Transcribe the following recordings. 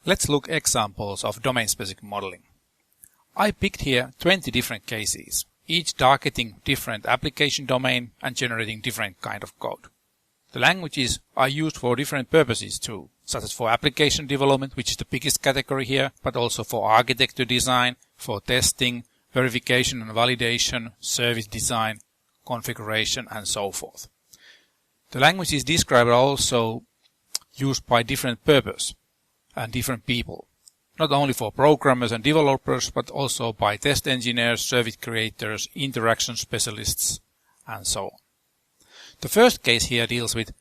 Let's look examples of domain-specific modeling. I picked here 20 different cases, each targeting different application domain and generating different kind of code. The languages are used for different purposes too, such as for application development, which is the biggest category here, but also for architecture design, for testing, verification and validation, service design, configuration, and so forth. The languages described are also used by different purpose and different people, not only for programmers and developers, but also by test engineers, service creators, interaction specialists, and so on. The first case here deals with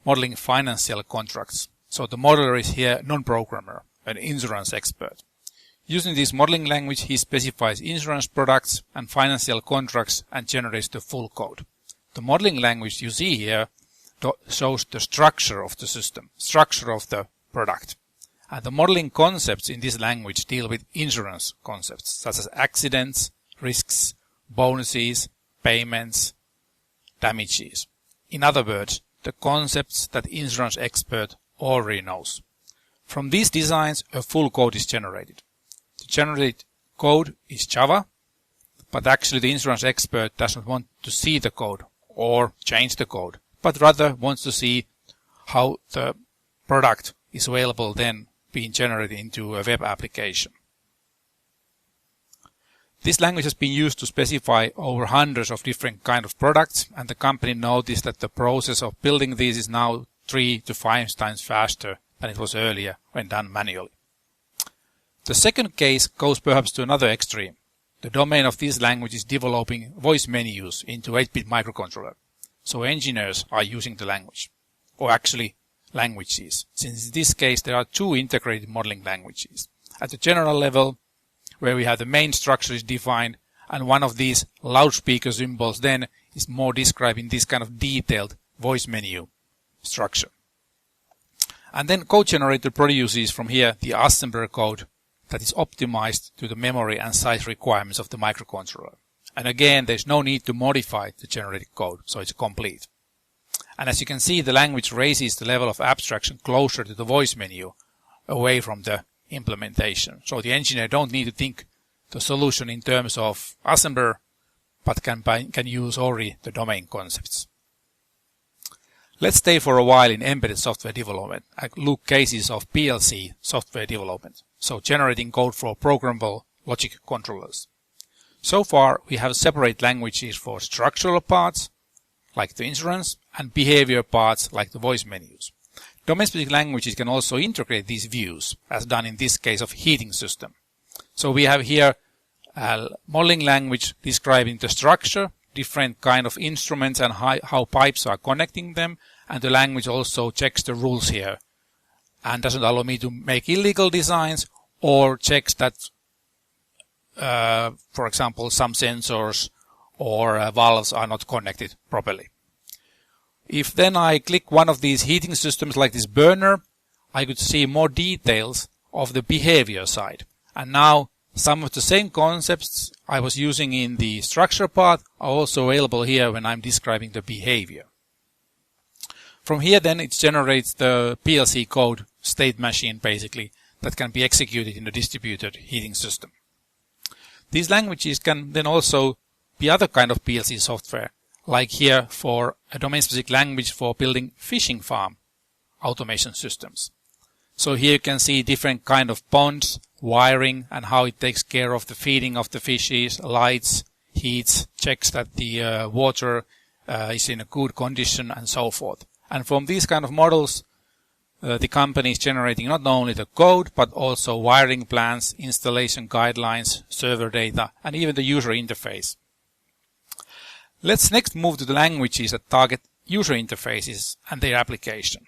modeling financial contracts. So the modeler is here non-programmer, an insurance expert. Using this modeling language, he specifies insurance products and financial contracts and generates the full code. The modeling language you see here shows the structure of the system, structure of the product. And the modeling concepts in this language deal with insurance concepts, such as accidents, risks, bonuses, payments, damages. In other words, the concepts that insurance expert already knows. From these designs, a full code is generated. The generated code is Java, but actually the insurance expert doesn't want to see the code or change the code, but rather wants to see how the product is available then being generated into a web application. This language has been used to specify over hundreds of different kind of products, and the company noticed that the process of building these is now 3 to 5 times faster than it was earlier when done manually. The second case goes perhaps to another extreme. The domain of this language is developing voice menus into 8-bit microcontroller. So engineers are using the language, or actually languages, since in this case there are 2 integrated modeling languages. At the general level, where we have the main structure is defined, and one of these loudspeaker symbols then is more describing this kind of detailed voice menu structure. And then code generator produces from here the assembler code that is optimized to the memory and size requirements of the microcontroller. And again, there's no need to modify the generated code, so it's complete. And as you can see, the language raises the level of abstraction closer to the voice menu, away from the implementation. So the engineer don't need to think the solution in terms of assembler, but can use already the domain concepts. Let's stay for a while in embedded software development and look cases of PLC software development, so generating code for programmable logic controllers. So far, we have separate languages for structural parts, like the insurance, and behavior parts, like the voice menus. Domain-specific languages can also integrate these views, as done in this case of heating system. So we have here a modeling language describing the structure, different kind of instruments and how pipes are connecting them, and the language also checks the rules here and doesn't allow me to make illegal designs or checks that, for example, some sensors or valves are not connected properly. If then I click one of these heating systems like this burner, I could see more details of the behavior side. And now some of the same concepts I was using in the structure part are also available here when I'm describing the behavior. From here then it generates the PLC code state machine basically that can be executed in the distributed heating system. These languages can then also be other kind of PLC software, like here for a domain-specific language for building fishing farm automation systems. So here you can see different kind of ponds, wiring, and how it takes care of the feeding of the fishes, lights, heats, checks that the water is in a good condition, and so forth. And from these kind of models, the company is generating not only the code, but also wiring plans, installation guidelines, server data, and even the user interface. Let's next move to the languages that target user interfaces and their application.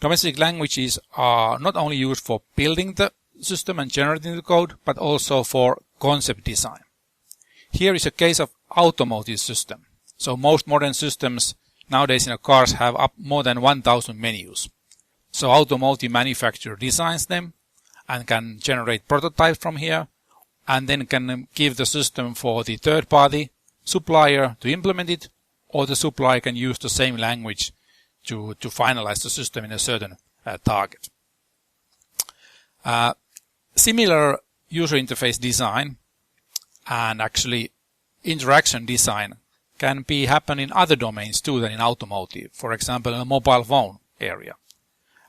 Domain-specific languages are not only used for building the system and generating the code, but also for concept design. Here is a case of automotive system. So most modern systems nowadays in cars have up more than 1,000 menus. So automotive manufacturer designs them and can generate prototypes from here, and then can give the system for the third party supplier to implement it, or the supplier can use the same language to finalize the system in a certain target. Similar user interface design and actually interaction design can be happen in other domains too than in automotive. For example, in a mobile phone area.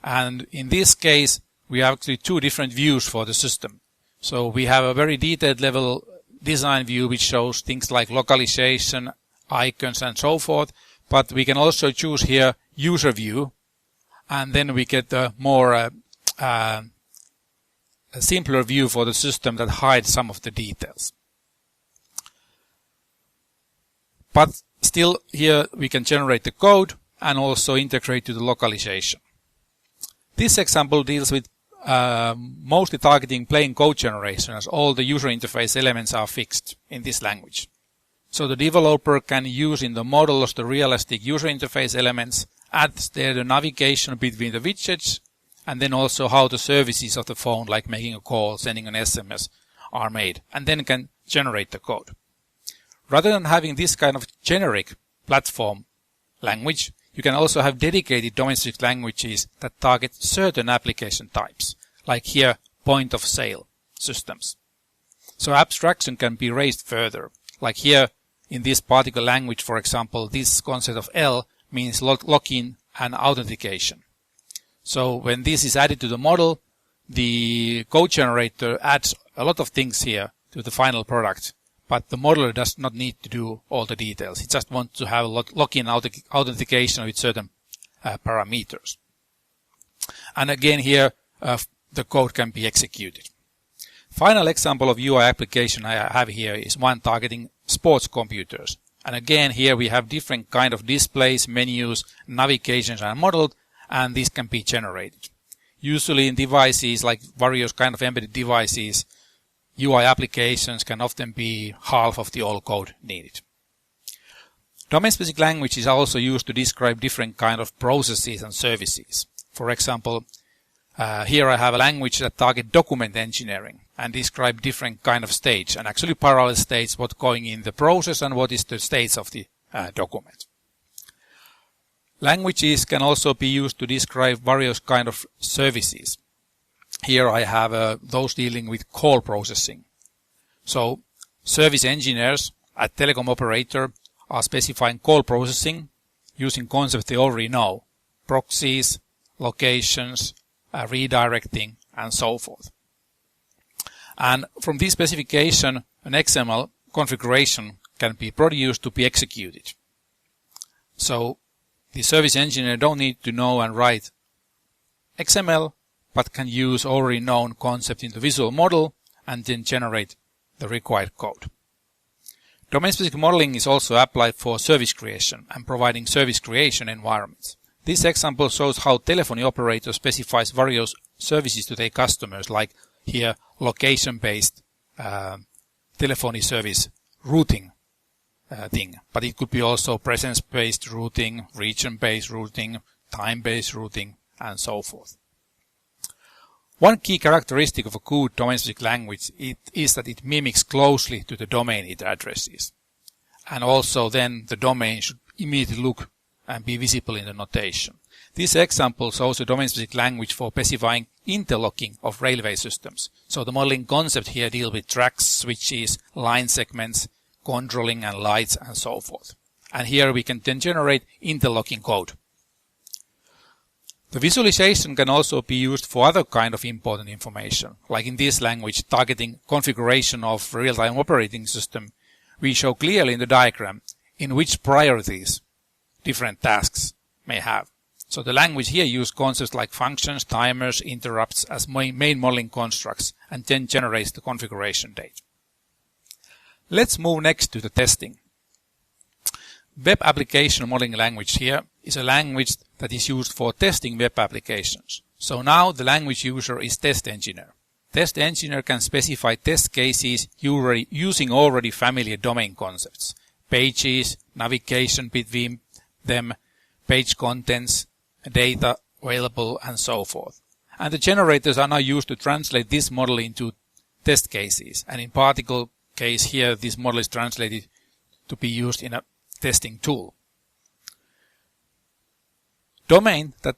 And in this case, we have actually two different views for the system. So we have a very detailed level design view which shows things like localization, icons and so forth. But we can also choose here user view, and then we get a more a simpler view for the system that hides some of the details. But still here we can generate the code and also integrate to the localization. This example deals with mostly targeting plain code generation, as all the user interface elements are fixed in this language. So the developer can use in the models the realistic user interface elements, add there the navigation between the widgets, and then also how the services of the phone, like making a call, sending an SMS, are made, and then can generate the code. Rather than having this kind of generic platform language, you can also have dedicated domain-specific languages that target certain application types, like here point of sale systems. So abstraction can be raised further, like here in this particular language, for example, this concept of L means login and authentication. So when this is added to the model, the code generator adds a lot of things here to the final product, but the modeler does not need to do all the details. He just wants to have login authentication with certain parameters. And again here, the code can be executed. Final example of UI application I have here is one targeting sports computers. And again here we have different kind of displays, menus, navigations are modeled, and this can be generated. Usually in devices like various kind of embedded devices, UI applications can often be half of the old code needed. Domain-specific language is also used to describe different kind of processes and services. For example, here I have a language that targets document engineering and describe different kind of stage, and actually parallel states what's going in the process and what is the states of the document. Languages can also be used to describe various kind of services. Here I have those dealing with call processing. So service engineers at telecom operator are specifying call processing using concepts they already know: proxies, locations, redirecting, and so forth. And from this specification, an XML configuration can be produced to be executed. So the service engineer don't need to know and write XML, but can use already known concept in the visual model and then generate the required code. Domain-specific modeling is also applied for service creation and providing service creation environments. This example shows how telephony operator specifies various services to their customers, like here location-based telephony service routing thing. But it could be also presence-based routing, region-based routing, time-based routing, and so forth. One key characteristic of a good domain-specific language is that it mimics closely to the domain it addresses. And also then the domain should immediately look and be visible in the notation. This example shows a domain-specific language for specifying interlocking of railway systems. So the modeling concept here deals with tracks, switches, line segments, controlling and lights and so forth. And here we can then generate interlocking code. The visualization can also be used for other kind of important information, like in this language targeting configuration of real-time operating system. We show clearly in the diagram in which priorities different tasks may have. So the language here uses concepts like functions, timers, interrupts as main modeling constructs and then generates the configuration date. Let's move next to the testing. Web application modeling language here is a language that is used for testing web applications. So now the language user is test engineer. Test engineer can specify test cases using already familiar domain concepts: pages, navigation between them, page contents, data available, and so forth. And the generators are now used to translate this model into test cases. And in particular case here, this model is translated to be used in a testing tool. Domain that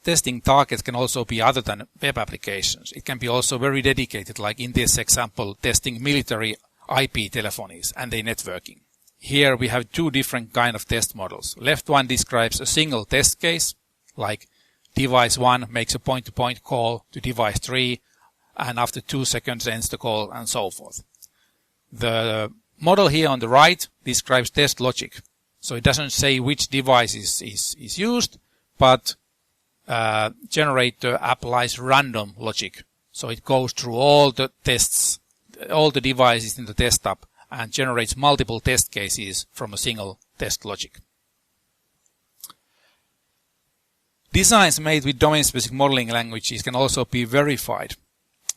testing targets can also be other than web applications. It can be also very dedicated, like in this example, testing military IP telephonies and their networking. Here we have two different kind of test models. Left one describes a single test case, like device 1 makes a point-to-point call to device 3, and after 2 seconds ends the call, and so forth. The model here on the right describes test logic. So it doesn't say which device is used, but generator applies random logic. So it goes through all the tests, all the devices in the test app, and generates multiple test cases from a single test logic. Designs made with domain-specific modeling languages can also be verified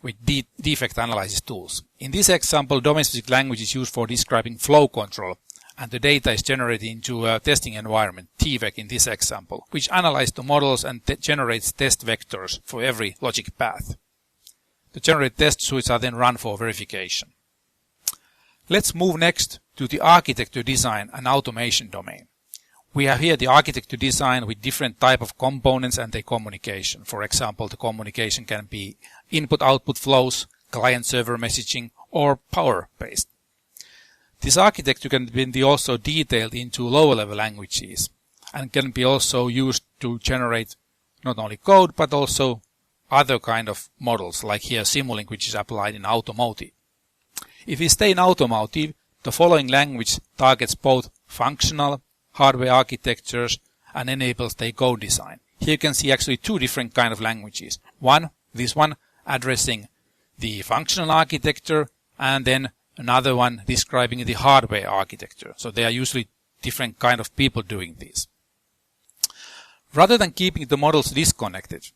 with defect analysis tools. In this example, domain-specific language is used for describing flow control, and the data is generated into a testing environment, TVEC in this example, which analyzes the models and generates test vectors for every logic path. The generated test suites are then run for verification. Let's move next to the architecture design and automation domain. We have here the architecture design with different type of components and their communication. For example, the communication can be input-output flows, client-server messaging, or power-based. This architecture can be also detailed into lower-level languages and can be also used to generate not only code but also other kind of models, like here Simulink, which is applied in Automotive. If we stay in Automotive, the following language targets both functional hardware architectures and enables their code design. Here you can see actually two different kind of languages. This one addressing the functional architecture, and then another one describing the hardware architecture. So they are usually different kind of people doing this. Rather than keeping the models disconnected,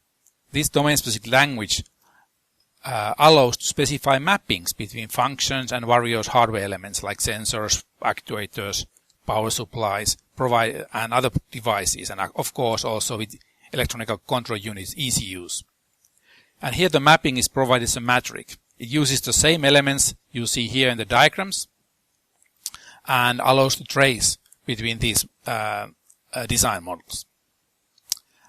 this domain-specific language allows to specify mappings between functions and various hardware elements like sensors, actuators, power supplies, and other devices, and of course also with electronic control units, ECUs. And here the mapping is provided as a metric. It uses the same elements you see here in the diagrams and allows to trace between these design models.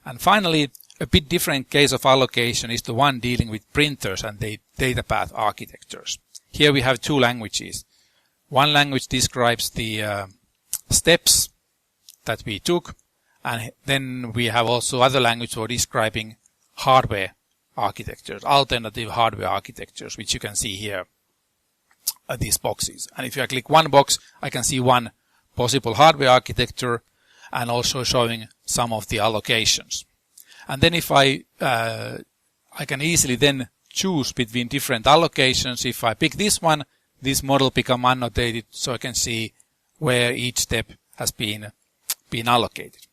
And finally, a bit different case of allocation is the one dealing with printers and the data path architectures. Here we have two languages. One language describes the steps that we took, and then we have also other language for describing hardware architectures, alternative hardware architectures, which you can see here at these boxes. And if I click one box, I can see one possible hardware architecture and also showing some of the allocations. And then if I can easily then choose between different allocations. If I pick this one, this model become annotated, so I can see where each step has been allocated.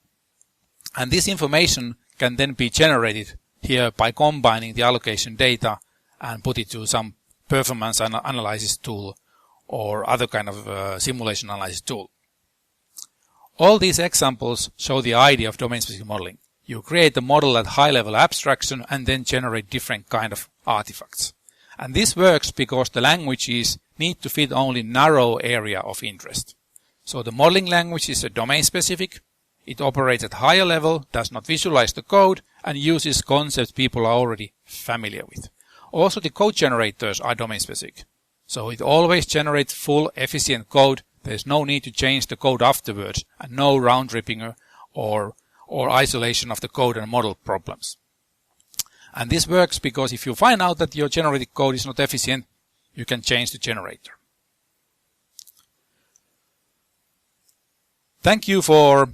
And this information can then be generated here by combining the allocation data and put it to some performance analysis tool or other kind of simulation analysis tool. All these examples show the idea of domain-specific modeling. You create a model at high-level abstraction and then generate different kind of artifacts. And this works because the languages need to fit only narrow area of interest. So the modeling language is a domain-specific. It operates at higher level, does not visualize the code, and uses concepts people are already familiar with. Also, the code generators are domain-specific. So it always generates full, efficient code. There is no need to change the code afterwards, and no round-tripping or isolation of the code and model problems. And this works because if you find out that your generated code is not efficient, you can change the generator. Thank you for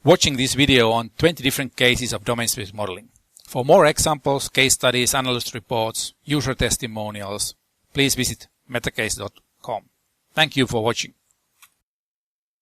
watching this video on 20 different cases of domain-specific modeling. For more examples, case studies, analyst reports, user testimonials, please visit metacase.com. Thank you for watching.